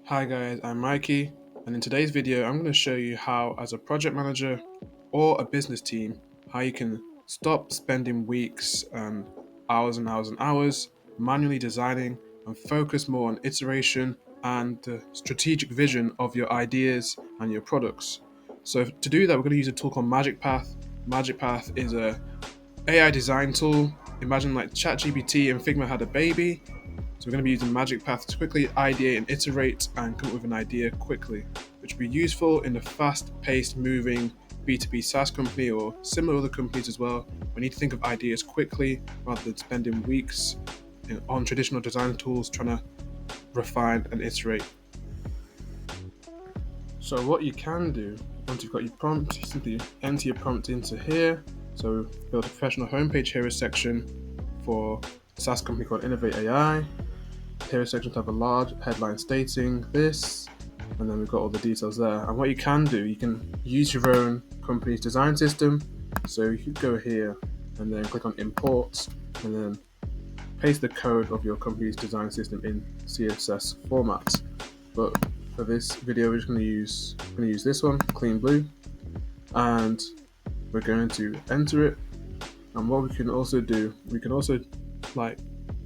Hi guys, I'm Mikey, and in today's video I'm going to show you how, as a project manager or a business team, how you can stop spending weeks and hours manually designing and focus more on iteration and the strategic vision of your ideas and your products. So to do that, we're going to use a tool called MagicPath. MagicPath is a AI design tool. Imagine like ChatGPT and Figma had a baby. So we're going to be using MagicPath to quickly ideate and iterate and come up with an idea quickly, which will be useful in a fast-paced, moving B2B SaaS company or similar other companies as well. We need to think of ideas quickly rather than spending weeks on traditional design tools trying to refine and iterate. So what you can do, once you've got your prompt, you simply enter your prompt into here. So build a professional homepage hero section for a SaaS company called Innovate AI. Hero section to have a large headline stating this, and then we've got all the details there. And what you can do, you can use your own company's design system. So you could go here and then click on import and then paste the code of your company's design system in CSS format. But for this video, we're just going to use this one, clean blue, and we're going to enter it. And what we can also do, we can also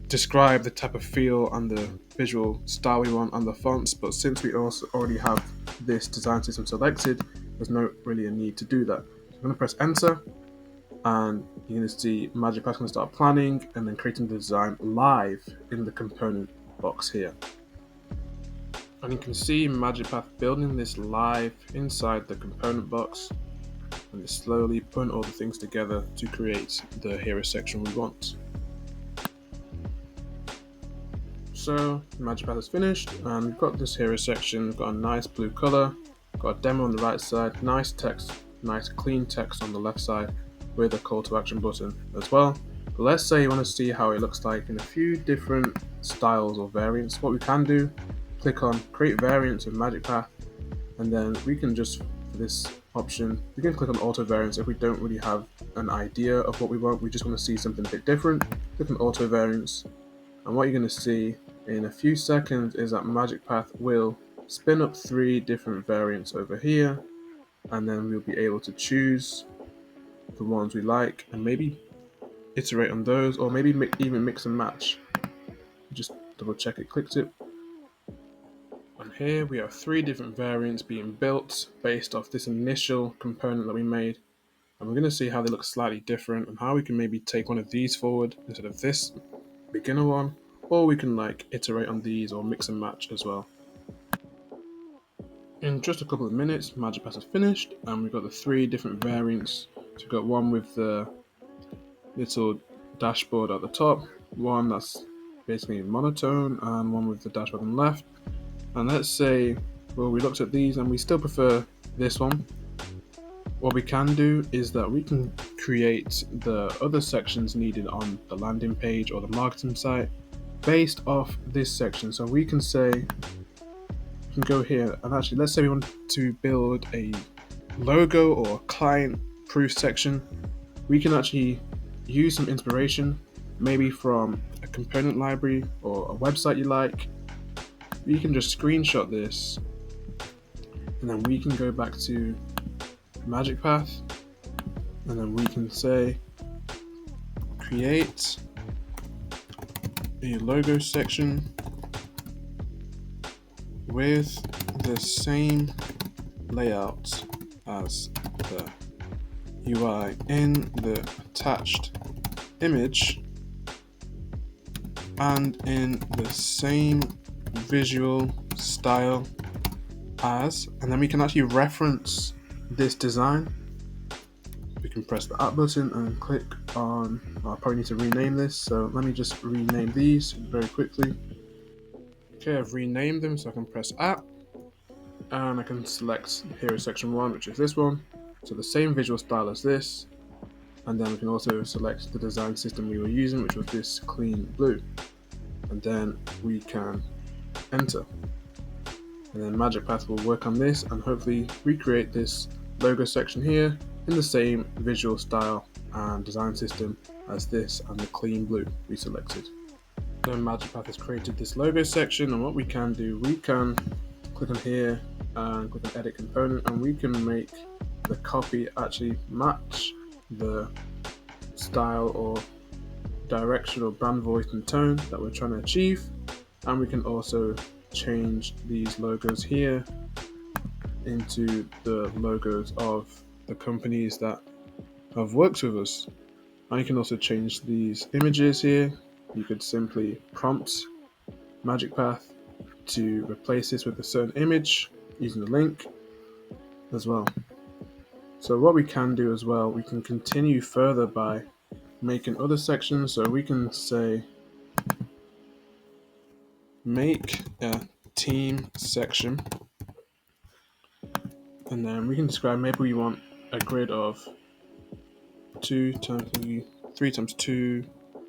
describe the type of feel and the visual style we want and the fonts, but since we also already have this design system selected, there's no really a need to do that. So I'm going to press enter, and you're going to see MagicPath going to start planning and then creating the design live in the component box here. And you can see MagicPath building this live inside the component box, and it's slowly putting all the things together to create the hero section we want. So MagicPath is finished, and we've got this hero section. We've got a nice blue color, got a demo on the right side, nice text, nice clean text on the left side with a call to action button as well. But let's say you want to see how it looks like in a few different styles or variants. What we can do, click on create variants with MagicPath, and then we can just, for this option, we can click on auto variants if we don't really have an idea of what we want. We just want to see something a bit different. Click on auto variants, and what you're going to see in a few seconds is that MagicPath will spin up 3 different variants over here, and then we'll be able to choose the ones we like and maybe iterate on those, or maybe even mix and match. Just double check it clicked it. And here we have 3 different variants being built based off this initial component that we made, and we're going to see how they look slightly different and how we can maybe take one of these forward instead of this beginner one, or we can iterate on these or mix and match as well. In just a couple of minutes, MagicPath is finished, and we've got the 3 different variants. So we've got one with the little dashboard at the top, one that's basically monotone, and one with the dashboard on the left. And let's say, well, we looked at these and we still prefer this one. What we can do is that we can create the other sections needed on the landing page or the marketing site based off this section. So we can say, we can go here and actually, let's say we want to build a logo or client proof section. We can actually use some inspiration, maybe from a component library or a website you like. We can just screenshot this, and then we can go back to MagicPath, and then we can say create a logo section with the same layout as the UI in the attached image and in the same visual style as, and then we can actually reference this design. We can press the app button and click on, I probably need to rename this, so let me just rename these very quickly. Okay, I've renamed them, so I can press app, and I can select hero section 1, which is this one, so the same visual style as this, and then we can also select the design system we were using, which was this clean blue, and then we can enter, and then MagicPath will work on this and hopefully recreate this logo section here in the same visual style and design system as this and the clean blue we selected. Then MagicPath has created this logo section, and what we can do, we can click on here and click on edit component, and we can make the copy actually match the style or direction or brand voice and tone that we're trying to achieve. And we can also change these logos here into the logos of the companies that have worked with us. And you can also change these images here. You could simply prompt MagicPath to replace this with a certain image using the link as well. So what we can do as well, we can continue further by making other sections. So we can say make a team section, and then we can describe, maybe we want a grid of 3 times 2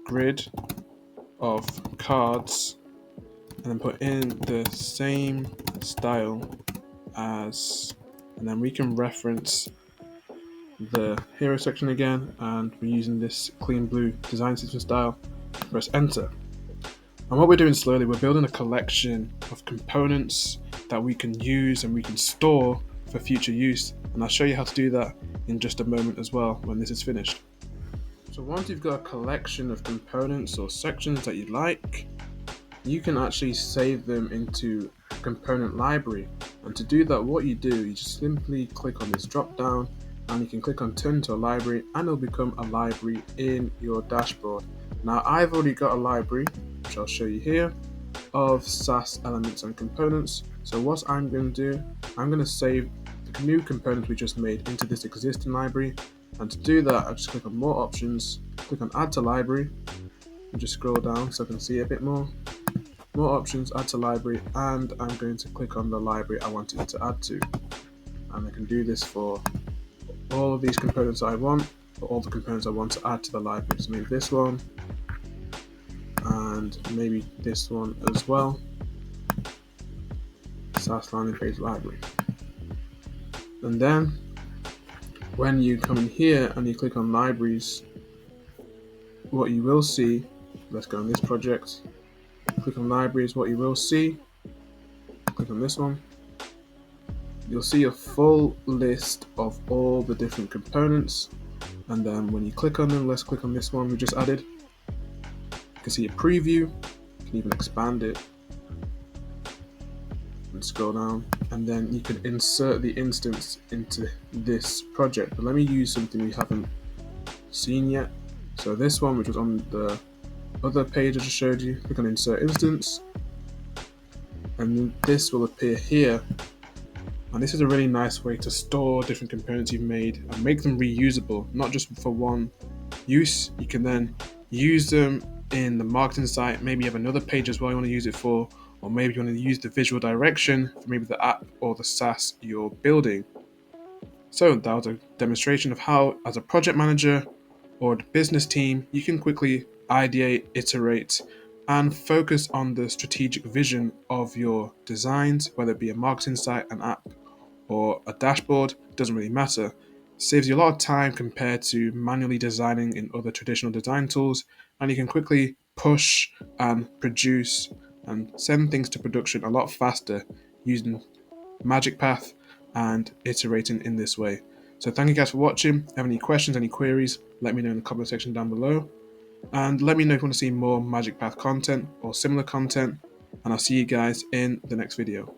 grid of cards, and then put in the same style as, and then we can reference the hero section again, and we're using this clean blue design system style. Press enter. And what we're doing slowly, we're building a collection of components that we can use and we can store for future use. And I'll show you how to do that in just a moment as well when this is finished. So once you've got a collection of components or sections that you like, you can actually save them into a component library. And to do that, what you do, you just simply click on this drop down, and you can click on turn to a library, and it'll become a library in your dashboard. Now I've already got a library, which I'll show you here, of SAS elements and components. So what I'm going to do, I'm going to save the new components we just made into this existing library. And to do that, I just click on more options, click on add to library, and just scroll down so I can see a bit more. More options, add to library, and I'm going to click on the library I want it to add to. And I can do this for all of these components I want, or all the components I want to add to the library. So maybe this one, and maybe this one as well. SAS landing page library. And then when you come in here and you click on libraries, what you will see, let's go on this project, click on libraries, what you will see, click on this one, you'll see a full list of all the different components. And then when you click on them, let's click on this one we just added, you can see a preview, you can even expand it and scroll down, and then you can insert the instance into this project. But let me use something we haven't seen yet. So this one, which was on the other page I just showed you, click on insert instance, and this will appear here. And this is a really nice way to store different components you've made and make them reusable, not just for one use. You can then use them in the marketing site. Maybe you have another page as well you want to use it for, or maybe you want to use the visual direction for maybe the app or the SaaS you're building. So that was a demonstration of how, as a project manager or the business team, you can quickly ideate, iterate, and focus on the strategic vision of your designs, whether it be a marketing site, an app, or a dashboard. It doesn't really matter. It saves you a lot of time compared to manually designing in other traditional design tools, and you can quickly push and produce and send things to production a lot faster using MagicPath and iterating in this way. So thank you guys for watching. If you have any questions, any queries, let me know in the comment section down below. And let me know if you want to see more MagicPath content or similar content. And I'll see you guys in the next video.